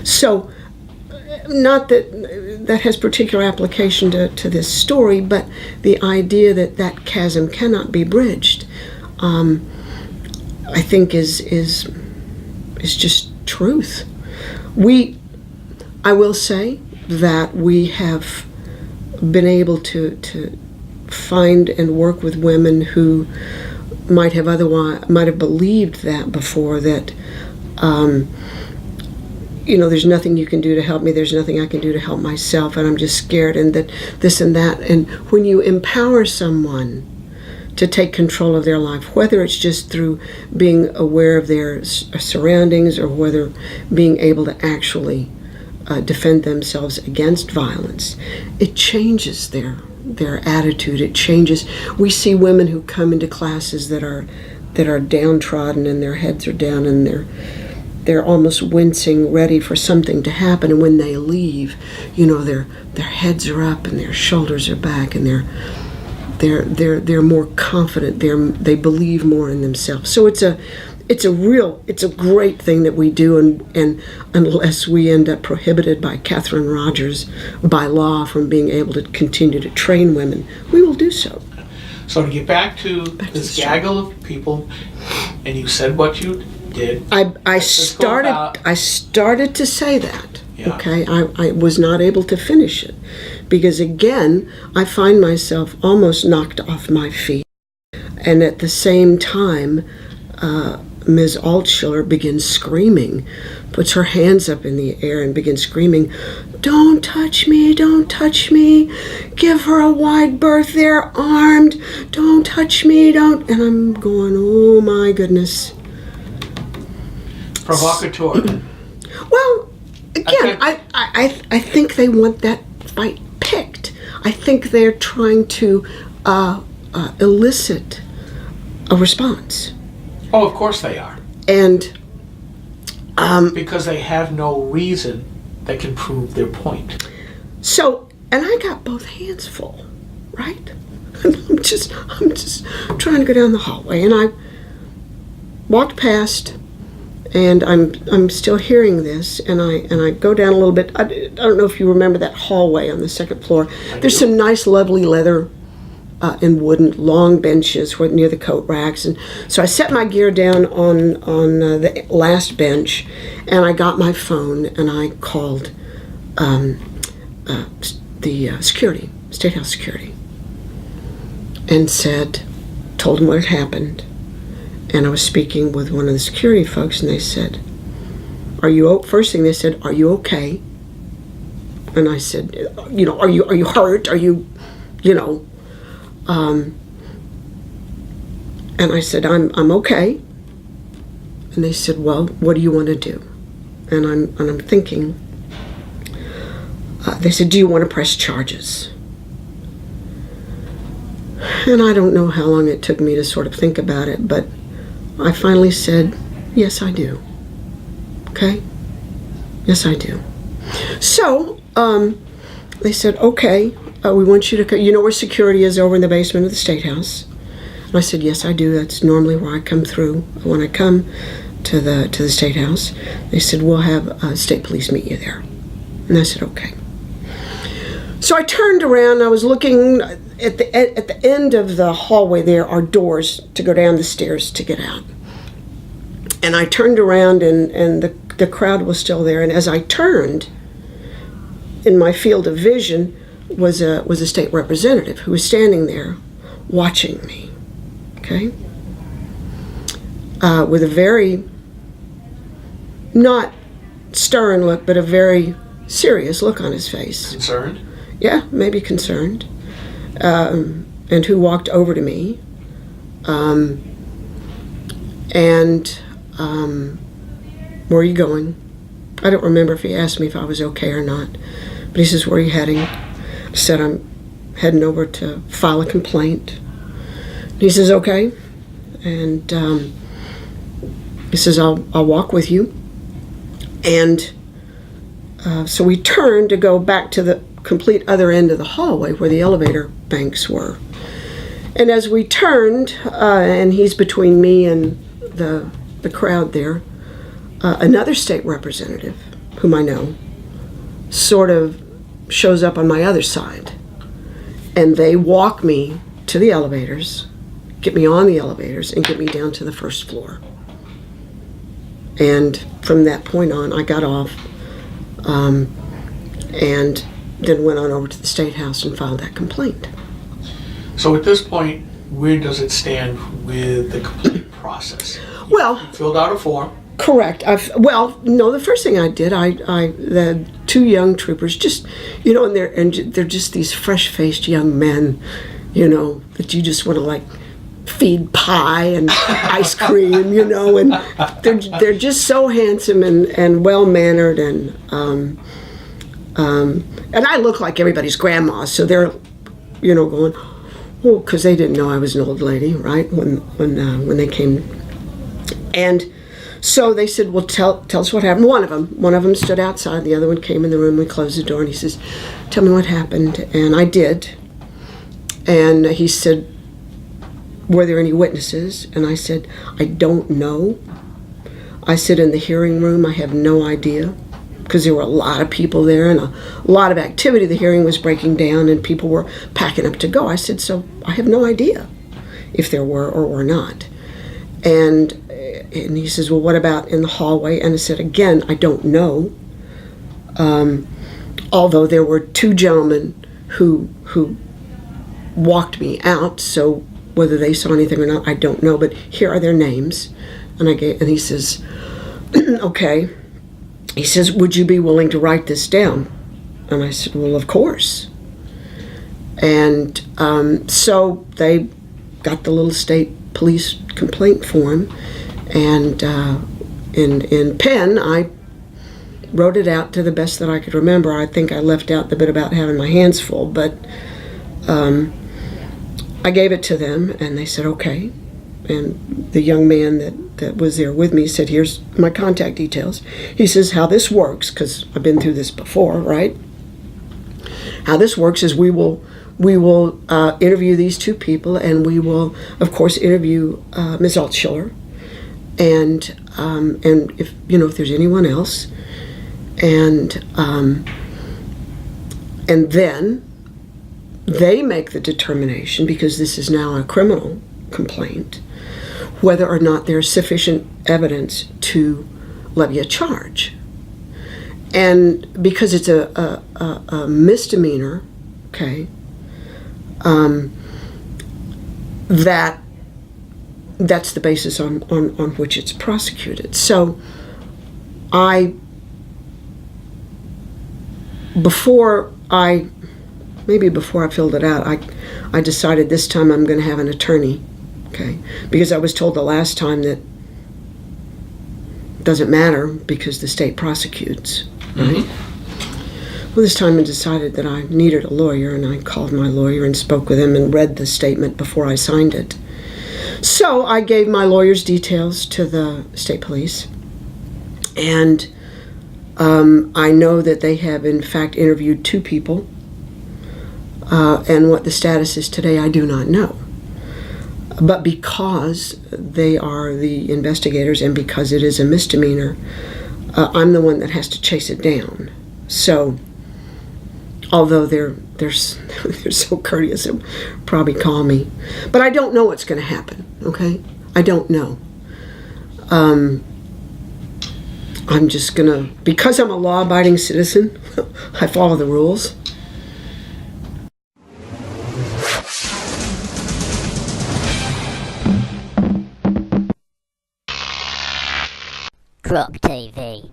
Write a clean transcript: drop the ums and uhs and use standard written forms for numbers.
So, not that has particular application to this story, but the idea that chasm cannot be bridged, I think is just truth. I will say that we have been able to find and work with women who might have believed that before, that there's nothing you can do to help me, there's nothing I can do to help myself, and I'm just scared, and that this and that. And when you empower someone to take control of their life, whether it's just through being aware of their surroundings, or whether being able to actually defend themselves against violence, it changes their attitude. It changes. We see women who come into classes that are downtrodden, and their heads are down, and they're almost wincing, ready for something to happen. And when they leave, their heads are up and their shoulders are back, and they're more confident. They believe more in themselves. So it's a great thing that we do, and unless we end up prohibited by Katherine Rogers by law from being able to continue to train women, we will do so. So to get back to this gaggle of people, and you said what you did. I started to say that. Yeah. Okay, I was not able to finish it because, again, I find myself almost knocked off my feet, and at the same time, Ms. Altschiller begins screaming, puts her hands up in the air and begins screaming, "Don't touch me, don't touch me, give her a wide berth, they're armed, don't touch me, don't," and I'm going, oh my goodness. Provocateur. Well, again, I think they want that fight picked. I think they're trying to elicit a response. Oh, of course they are. And because they have no reason that can prove their point. So, and I got both hands full, right? And I'm just trying to go down the hallway, and I walked past, and I'm still hearing this, and I go down a little bit. I don't know if you remember that hallway on the second floor. There's some nice, lovely leather and wooden long benches near the coat racks, and so I set my gear down on the last bench, and I got my phone and I called the security, State House security, and told them what had happened. And I was speaking with one of the security folks, and they said, first thing they said, "Are you okay?" And I said, "Are you hurt? Are you, and I said, I'm okay." And they said, "Well, what do you want to do?" And I'm thinking, they said, "Do you want to press charges?" And I don't know how long it took me to sort of think about it, but I finally said, "Yes, I do." Okay? Yes, I do. So, they said, "Okay, we want you to, where security is over in the basement of the State House?" And I said, "Yes, I do. That's normally where I come through when I come to the State House." They said, "We'll have state police meet you there." And I said, "Okay." So I turned around. I was looking at the end of the hallway. There are doors to go down the stairs to get out. And I turned around, and the crowd was still there. And as I turned, in my field of vision was a state representative who was standing there watching me. Okay, with a very not stern look, but a very serious look on his face. Concerned? Yeah, maybe concerned. And who walked over to me. Where are you going? I don't remember if he asked me if I was okay or not. But he says, "Where are you heading?" I said, "I'm heading over to file a complaint." And he says, "Okay." And he says, I'll walk with you. And so we turned to go back to the complete other end of the hallway where the elevator banks were. And as we turned, and he's between me and the crowd there, another state representative whom I know, sort of shows up on my other side. And they walk me to the elevators, get me on the elevators, and get me down to the first floor. And from that point on, I got off and then went on over to the State House and filed that complaint. So at this point, where does it stand with the complaint process? Well, you filled out a form. Correct. No. The first thing I did, the two young troopers, just, you know, and they're just these fresh-faced young men, you know, that you just want to like feed pie and ice cream, you know, and they're just so handsome and well-mannered, and I look like everybody's grandma, so they're, you know, going, oh, because they didn't know I was an old lady, right, when they came. And so they said, well, tell us what happened. One of them stood outside, the other one came in the room, we closed the door, and he says, tell me what happened. And I did. And he said, were there any witnesses? And I said, I don't know. I said, in the hearing room, I have no idea, because there were a lot of people there and a lot of activity. The hearing was breaking down and people were packing up to go. I said, so I have no idea if there were or were not. And he says, well, what about in the hallway? And I said, again, I don't know. Although there were two gentlemen who walked me out, so whether they saw anything or not, I don't know. But here are their names. And he says, okay. He says, would you be willing to write this down? And I said, well, of course. And so they got the little state police complaint form, and in pen, I wrote it out to the best that I could remember. I think I left out the bit about having my hands full, but I gave it to them, and they said, okay. And the young man that was there with me said, here's my contact details. He says, how this works, because I've been through this before, right? How this works is we will interview these two people, and we will, of course, interview Ms. Altschiller, and if if there's anyone else, and then they make the determination, because this is now a criminal complaint, whether or not there's sufficient evidence to levy a charge. And because it's a misdemeanor, okay, that's the basis on which it's prosecuted. So before I filled it out, I decided this time I'm going to have an attorney, okay, because I was told the last time that it doesn't matter because the state prosecutes, right? Mm-hmm. Well, this time I decided that I needed a lawyer, and I called my lawyer and spoke with him and read the statement before I signed it. So I gave my lawyer's details to the state police, and I know that they have in fact interviewed two people, and what the status is today I do not know. But because they are the investigators and because it is a misdemeanor, I'm the one that has to chase it down. So although they're so courteous, they'll probably call me. But I don't know what's going to happen, okay? I don't know. I'm just going to, because I'm a law-abiding citizen, I follow the rules. Croc TV.